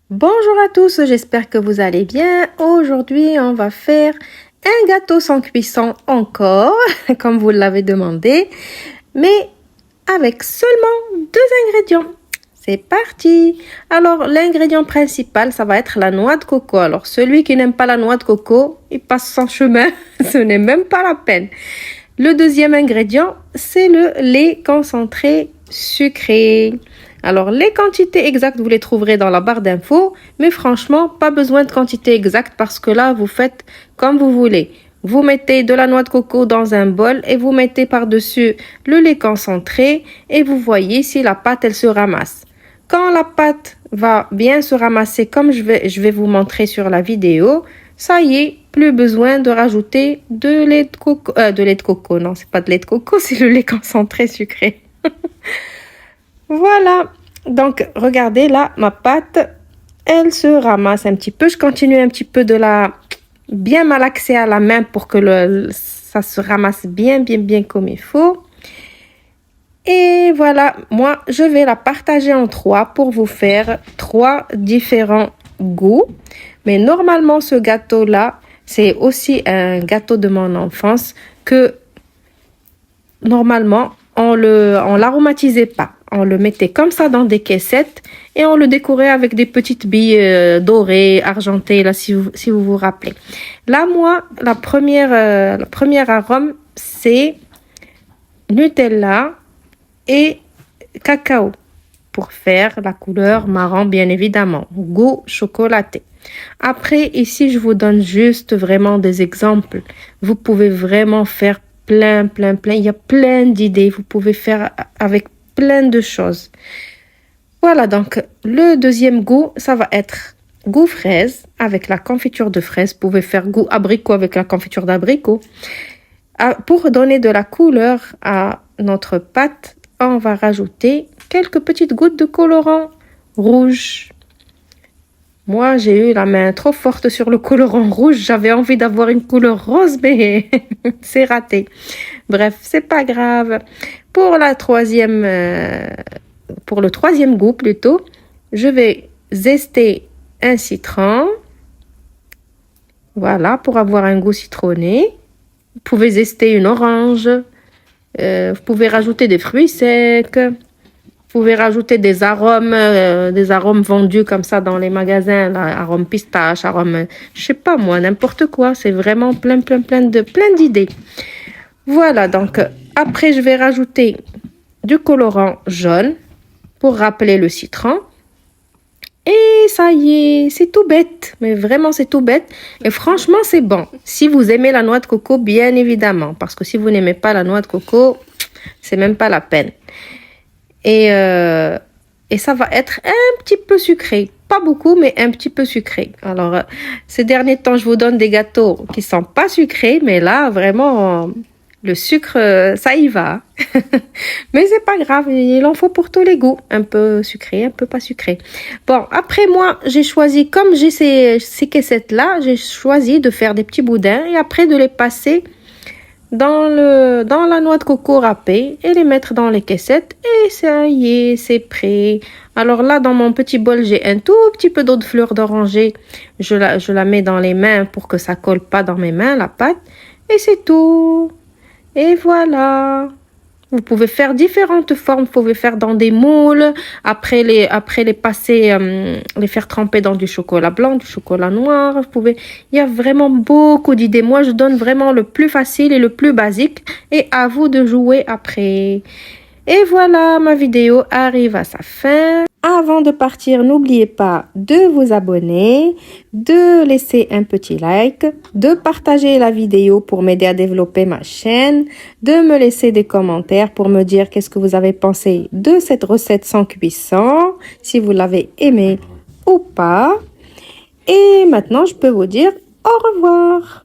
Bonjour à tous, j'espère que vous allez bien. Aujourd'hui, on va faire un gâteau sans cuisson encore, comme vous l'avez demandé, mais avec seulement 2 ingrédients. C'est parti! Alors, l'ingrédient principal, ça va être la noix de coco. Alors, celui qui n'aime pas la noix de coco, il passe son chemin. Ce n'est même pas la peine. Le deuxième ingrédient, c'est le lait concentré sucré. Alors, les quantités exactes, vous les trouverez dans la barre d'infos, mais franchement, pas besoin de quantité exacte parce que là, vous faites comme vous voulez. Vous mettez de la noix de coco dans un bol et vous mettez par-dessus le lait concentré et vous voyez si la pâte, elle se ramasse. Quand la pâte va bien se ramasser comme je vais vous montrer sur la vidéo, ça y est, plus besoin de rajouter de lait de coco. Non, c'est pas de lait de coco, c'est le lait concentré sucré. Voilà, donc regardez là, ma pâte, elle se ramasse un petit peu. Je continue un petit peu de la bien malaxer à la main pour que ça se ramasse bien comme il faut. Et voilà, moi, je vais la partager en 3 pour vous faire 3 différents goûts. Mais normalement, ce gâteau-là, c'est aussi un gâteau de mon enfance que normalement, on l'aromatisait pas. On le mettait comme ça dans des caissettes et on le décorait avec des petites billes dorées, argentées, là, si vous vous rappelez. Là, moi, la première arôme, c'est Nutella et cacao pour faire la couleur marron, bien évidemment. Goût chocolaté. Après, ici, je vous donne juste vraiment des exemples. Vous pouvez vraiment faire plein. Il y a plein d'idées. Vous pouvez faire avec plein de choses. Voilà, donc le deuxième goût, ça va être goût fraise avec la confiture de fraise. Vous pouvez faire goût abricot avec la confiture d'abricot. Pour donner de la couleur à notre pâte, on va rajouter quelques petites gouttes de colorant rouge. Moi, j'ai eu la main trop forte sur le colorant rouge. J'avais envie d'avoir une couleur rose, mais c'est raté. Bref, c'est pas grave. Pour le troisième goût plutôt, je vais zester un citron. Voilà, pour avoir un goût citronné. Vous pouvez zester une orange. Vous pouvez rajouter des fruits secs. Vous pouvez rajouter des arômes vendus comme ça dans les magasins, là, arômes pistache, arômes, je sais pas moi, n'importe quoi. C'est vraiment plein d'idées. Voilà, donc après je vais rajouter du colorant jaune pour rappeler le citron. Et ça y est, c'est tout bête, mais vraiment c'est tout bête. Et franchement, c'est bon. Si vous aimez la noix de coco, bien évidemment, parce que si vous n'aimez pas la noix de coco, c'est même pas la peine. Et ça va être un petit peu sucré. Pas beaucoup, mais un petit peu sucré. Alors, ces derniers temps, je vous donne des gâteaux qui sont pas sucrés, mais là, vraiment, le sucre, ça y va. Mais c'est pas grave, il en faut pour tous les goûts. Un peu sucré, un peu pas sucré. Bon, après moi, j'ai choisi, comme j'ai ces caissettes-là, j'ai choisi de faire des petits boudins et après de les passer dans la noix de coco râpée et les mettre dans les caissettes et ça y est, c'est prêt. Alors là, dans mon petit bol, j'ai un tout petit peu d'eau de fleur d'oranger. Je la mets dans les mains pour que ça colle pas dans mes mains, la pâte. Et c'est tout. Et voilà. Vous pouvez faire différentes formes. Vous pouvez faire dans des moules. Après les passer, les faire tremper dans du chocolat blanc, du chocolat noir. Il y a vraiment beaucoup d'idées. Moi, je donne vraiment le plus facile et le plus basique. Et à vous de jouer après. Et voilà, ma vidéo arrive à sa fin. Avant de partir, n'oubliez pas de vous abonner, de laisser un petit like, de partager la vidéo pour m'aider à développer ma chaîne, de me laisser des commentaires pour me dire qu'est-ce que vous avez pensé de cette recette sans cuisson, si vous l'avez aimée ou pas. Et maintenant, je peux vous dire au revoir.